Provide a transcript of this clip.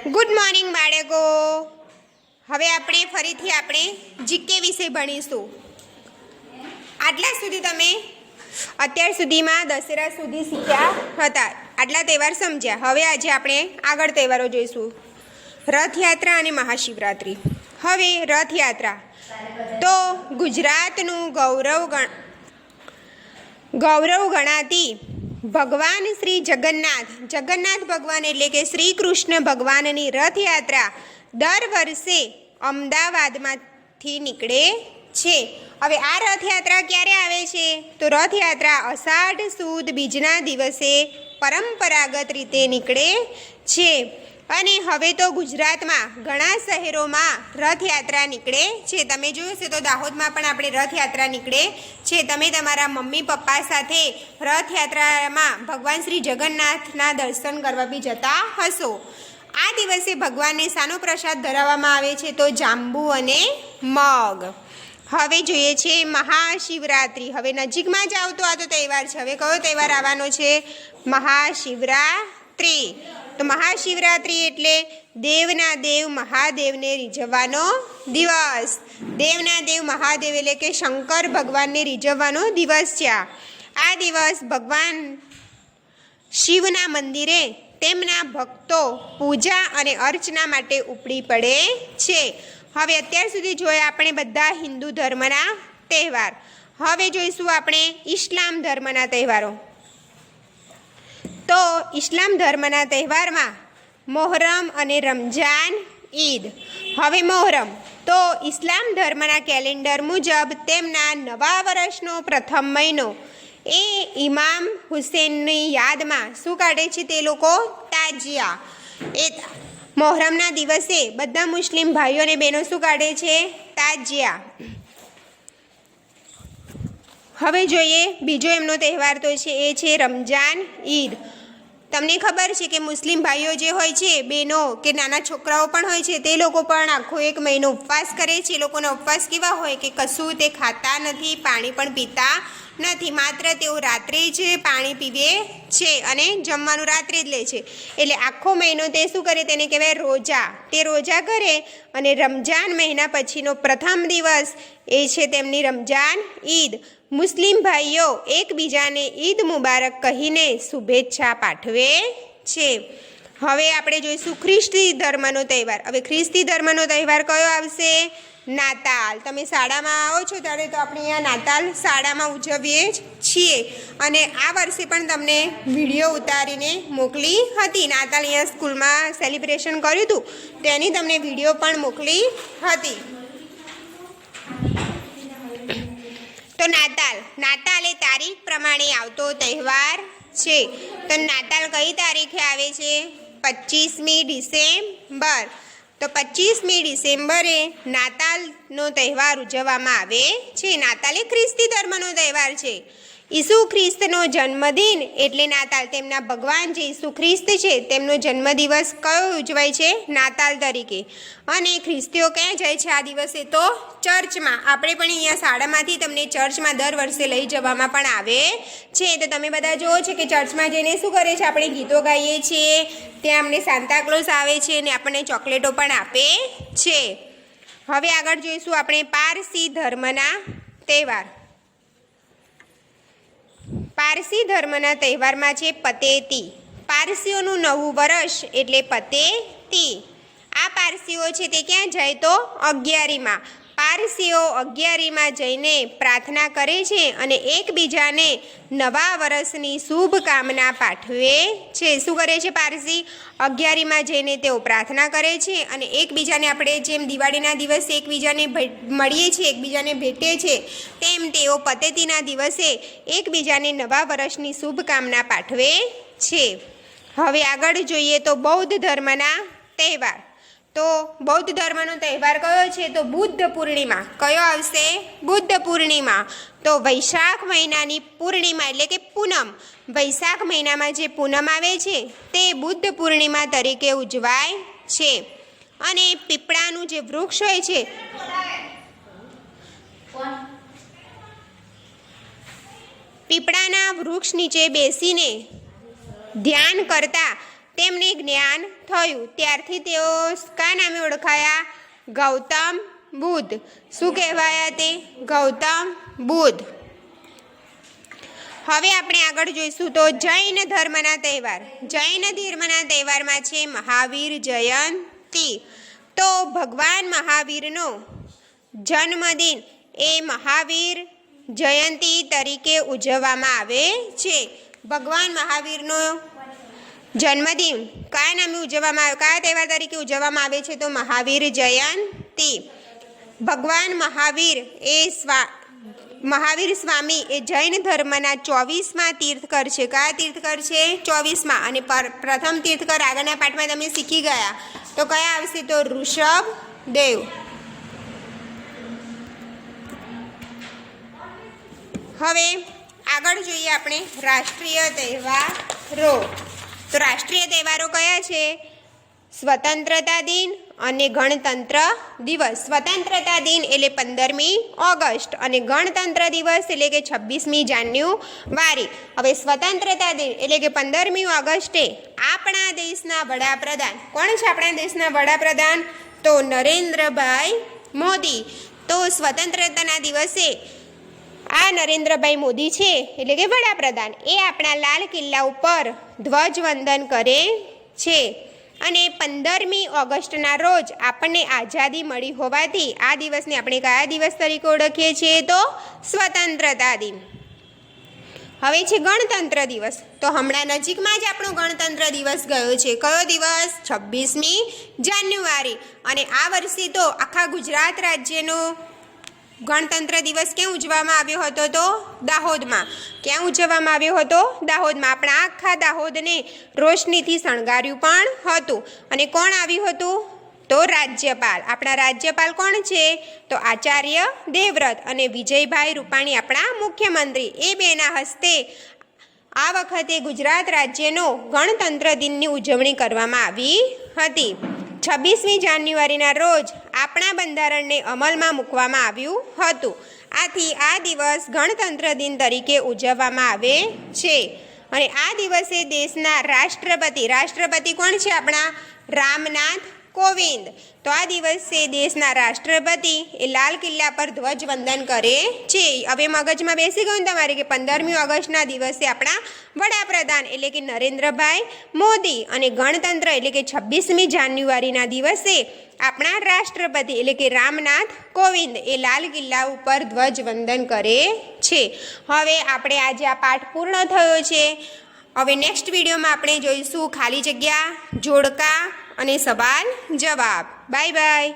Good morning બાળકો. હવે આપણે ફરીથી જીકે વિશે ભણીશું. આટલા સુધી તમે અત્યાર સુધીમાં દશેરા સુધી શીખ્યા હતા, આટલા તહેવાર સમજ્યા. હવે આજે આપણે આગળ તહેવારો જોઈશું, રથયાત્રા અને મહાશિવરાત્રિ. હવે રથયાત્રા તો ગુજરાતનું ગૌરવ ગણાતી ભગવાન શ્રી જગન્નાથ ભગવાન એટલે કે શ્રી કૃષ્ણ ભગવાનની રથયાત્રા દર વર્ષે અમદાવાદમાંથી નીકળે છે. હવે આ રથયાત્રા ક્યારે આવે છે? તો રથયાત્રા અષાઢ સુદ બીજના દિવસે પરંપરાગત રીતે નીકળે છે. અને હવે તો ગુજરાતમાં ઘણા શહેરોમાં રથયાત્રા નીકળે છે. તમે જોયું છે તો દાહોદમાં પણ આપણે રથયાત્રા નીકળે છે. તમે તમારા મમ્મી પપ્પા સાથે રથયાત્રામાં ભગવાન શ્રી જગન્નાથના દર્શન કરવા બી જતા હશો. આ દિવસે ભગવાનને શાનો પ્રસાદ ધરાવવામાં આવે છે? તો જાંબુ અને મગ. હવે જોઈએ છે મહાશિવરાત્રિ. હવે નજીકમાં જ આવતો આ તો તહેવાર છે. હવે કયો તહેવાર આવવાનો છે? મહાશિવરાત્રિ. તો મહાશિવરાત્રિ એટલે દેવના દેવ મહાદેવને રીઝવવાનો દિવસ. દેવના દેવ મહાદેવ એટલે કે શંકર ભગવાનને રીઝવવાનો દિવસ છે. આ દિવસ ભગવાન શિવના મંદિરે તેમના ભક્તો પૂજા અને અર્ચના માટે ઉપડી પડે છે. હવે અત્યાર સુધી જોયા આપણે બધા હિન્દુ ધર્મના તહેવાર. હવે જોઈશું આપણે ઇસ્લામ ધર્મના તહેવારો. તો ઇસ્લામ ધર્મના તહેવારમાં મોહરમ અને રમઝાન ઈદ. હવે મોહરમ તો ઇસ્લામ ધર્મના કેલેન્ડર મુજબ તેમના નવા વર્ષનો પ્રથમ મહિનો એ ઇમામ હુસેનની યાદમાં શું કાઢે છે તે લોકો? તાજિયા. એ મોહરમના દિવસે બધા મુસ્લિમ ભાઈઓ અને બહેનો શું કાઢે છે? તાજિયા. હવે જોઈએ બીજો એમનો તહેવાર તો છે એ છે રમઝાન ઈદ. તમને ખબર છે કે મુસ્લિમ ભાઈઓ જે હોય છે, બહેનો કે નાના છોકરાઓ પણ હોય છે, તે લોકો પણ આખો એક મહિનો ઉપવાસ કરે છે. એ લોકોના ઉપવાસ કેવા હોય કે કશું તે ખાતા નથી, પાણી પણ પીતા નથી. માત્ર તેઓ રાત્રે જ પાણી પીવે છે અને જમવાનું રાત્રે જ લે છે. એટલે આખો મહિનો તે શું કરે? તેને કહેવાય રોજા. તે રોજા કરે અને રમજાન મહિના પછીનો પ્રથમ દિવસ એ છે તેમની રમજાન ઈદ. મુસ્લિમ ભાઈઓ એકબીજાને ઈદ મુબારક કહીને શુભેચ્છા પાઠવે છે. હવે આપણે જોઈશું ખ્રિસ્તી ધર્મનો તહેવાર. હવે ખ્રિસ્તી ધર્મનો તહેવાર કયો આવશે? નાતાલ. તમે શાળામાં આવો છો ત્યારે તો આપણે અહીંયા નાતાલ શાળામાં ઉજવીએ છીએ. અને આ વર્ષે પણ તમને વિડીયો ઉતારીને મોકલી હતી. નાતાલ અહીંયા સ્કૂલમાં સેલિબ્રેશન કર્યું હતું તેની તમને વિડીયો પણ મોકલી હતી. તો નાતાલ એ તારીખ પ્રમાણે આવતો તહેવાર છે. તો નાતાલ કઈ તારીખે આવે છે? 25મી ડિસેમ્બર. તો 25મી ડિસેમ્બરે નાતાલનો તહેવાર ઉજવવામાં આવે છે. નાતાલ એ ખ્રિસ્તી ધર્મનો તહેવાર છે. ઈસુ ખ્રિસ્તનો જન્મદિન એટલે નાતાલ. તેમના ભગવાન જે ઈસુ ખ્રિસ્ત છે તેમનો જન્મદિવસ કયો ઉજવાય છે? નાતાલ તરીકે. અને ખ્રિસ્તીઓ ક્યાં જાય છે આ દિવસે? તો ચર્ચમાં. આપણે પણ અહીંયા શાળામાંથી તમને ચર્ચમાં દર વર્ષે લઈ જવામાં પણ આવે છે. તો તમે બધા જુઓ છો કે ચર્ચમાં જઈને શું કરે છે? આપણે ગીતો ગાઈએ છીએ, ત્યાં અમને સાન્તાક્લોઝ આવે છે અને આપણને ચોકલેટો પણ આપે છે. હવે આગળ જોઈશું આપણે પારસી ધર્મના તહેવાર. પારસી ધર્મના તહેવારમાં છે પતેતી. પારસીઓનું નવું વર્ષ એટલે પતેતી. આ પારસીઓ છે તે ક્યાં જાય? તો અગિયારીમાં. પારસીઓ અગિયારીમાં જઈને પ્રાર્થના કરે છે અને એકબીજાને નવા વર્ષની શુભકામના પાઠવે છે. શું કરે છે પારસી? અગિયારીમાં જઈને તેઓ પ્રાર્થના કરે છે અને એકબીજાને, આપણે જેમ દિવાળીના દિવસે એકબીજાને મળીએ છીએ, એકબીજાને ભેટે છે, તેમ તેઓ પતેતીના દિવસે એકબીજાને નવા વર્ષની શુભકામના પાઠવે છે. હવે આગળ જોઈએ તો બૌદ્ધ ધર્મના તહેવાર. તો બૌદ્ધ ધર્મનો તહેવાર કયો છે? તો બુદ્ધ પૂર્ણિમા. કયો આવશે? બુદ્ધ પૂર્ણિમા. તો વૈશાખ મહિનાની પૂર્ણિમા એટલે કે પૂનમ. વૈશાખ મહિનામાં જે પૂનમ આવે છે તે બુદ્ધ પૂર્ણિમા તરીકે ઉજવાય છે. અને પીપળાનું જે વૃક્ષ હોય છે, પીપળાના વૃક્ષ નીચે બેસીને ધ્યાન કરતા તેમને જ્ઞાન થયું. ત્યારથી તેઓ કયા નામે ઓળખાયા? ગૌતમ બુદ્ધ. શું કહેવાયા તે? ગૌતમ બુદ્ધ. હવે આપણે આગળ જોઈશું તો જૈન ધર્મના તહેવાર. જૈન ધર્મના તહેવારમાં છે મહાવીર જયંતિ. તો ભગવાન મહાવીરનો જન્મદિન એ મહાવીર જયંતિ તરીકે ઉજવવામાં આવે છે. ભગવાન મહાવીરનો જન્મદિન કયા નામે ઉજવવામાં આવે, કયા તહેવાર તરીકે ઉજવવામાં આવે છે? તો મહાવીર જયંતિ. ભગવાન મહાવીર એ મહાવીર સ્વામી એ જૈન ધર્મના 24મા તીર્થકર છે. કયા તીર્થકર છે? 24મા. અને પ્રથમ તીર્થકર આગળના પાઠમાં તમે શીખી ગયા. તો કયા આવશે? તો ઋષભદેવ. હવે આગળ જોઈએ આપણે રાષ્ટ્રીય તહેવારો. તો રાષ્ટ્રીય તહેવારો કયા છે? સ્વતંત્રતા દિન અને ગણતંત્ર દિવસ. સ્વતંત્રતા દિન એટલે 15મી ઓગસ્ટ અને ગણતંત્ર દિવસ એટલે કે 26મી જાન્યુઆરી. હવે સ્વતંત્રતા દિન એટલે કે 15મી ઓગસ્ટે આપણા દેશના વડાપ્રધાન, કોણ છે આપણા દેશના વડાપ્રધાન? તો નરેન્દ્રભાઈ મોદી. તો સ્વતંત્રતાના દિવસે આ નરેન્દ્રભાઈ મોદી છે એટલે કે વડાપ્રધાન, એ આપણા લાલ કિલ્લા ઉપર ધ્વજવંદન કરે છે. અને 15મી ઓગસ્ટના રોજ આપણને આઝાદી મળી હોવાથી આ દિવસને આપણે કયા દિવસ તરીકે ઓળખીએ છીએ? તો સ્વતંત્રતા દિન. હવે છે ગણતંત્ર દિવસ. તો હમણાં નજીકમાં જ આપણો ગણતંત્ર દિવસ ગયો છે. કયો દિવસ? 26મી જાન્યુઆરી. અને આ વર્ષે તો આખા ગુજરાત રાજ્યનો ગણતંત્ર દિવસ ક્યાં ઉજવવામાં આવ્યો હતો? તો દાહોદમાં. ક્યાં ઉજવવામાં આવ્યો હતો? દાહોદમાં. આપણા આખા દાહોદને રોશનીથી શણગાર્યું પણ હતું. અને કોણ આવ્યું હતું? તો રાજ્યપાલ. આપણા રાજ્યપાલ કોણ છે? તો આચાર્ય દેવવ્રત. અને વિજયભાઈ રૂપાણી આપણા મુખ્યમંત્રી. એ બેના હસ્તે આ વખતે ગુજરાત રાજ્યનો ગણતંત્ર દિનની ઉજવણી કરવામાં આવી હતી. 26મી જાન્યુઆરીના રોજ આપણા બંધારણને અમલમાં મૂકવામાં આવ્યું હતું. આથી આ દિવસ ગણતંત્ર દિન તરીકે ઉજવવામાં આવે છે. અને આ દિવસે દેશના રાષ્ટ્રપતિ કોણ છે આપણા? રામનાથ કોવિંદ. તો આ દિવસે દેશના રાષ્ટ્રપતિ એ લાલ કિલ્લા પર ધ્વજવંદન કરે છે. હવે મગજમાં બેસી ગયું તમારે કે 15મી ઓગસ્ટના દિવસે આપણા વડાપ્રધાન એટલે કે નરેન્દ્રભાઈ મોદી અને ગણતંત્ર એટલે કે 26મી જાન્યુઆરીના દિવસે આપણા રાષ્ટ્રપતિ એટલે કે રામનાથ કોવિંદ એ લાલ કિલ્લા ઉપર ધ્વજવંદન કરે છે. હવે આપણે આજે આ પાઠ પૂર્ણ થયો છે. હવે નેક્સ્ટ વિડીયોમાં આપણે જોઈશું ખાલી જગ્યા, જોડકા અને સવાલ જવાબ. Bye bye.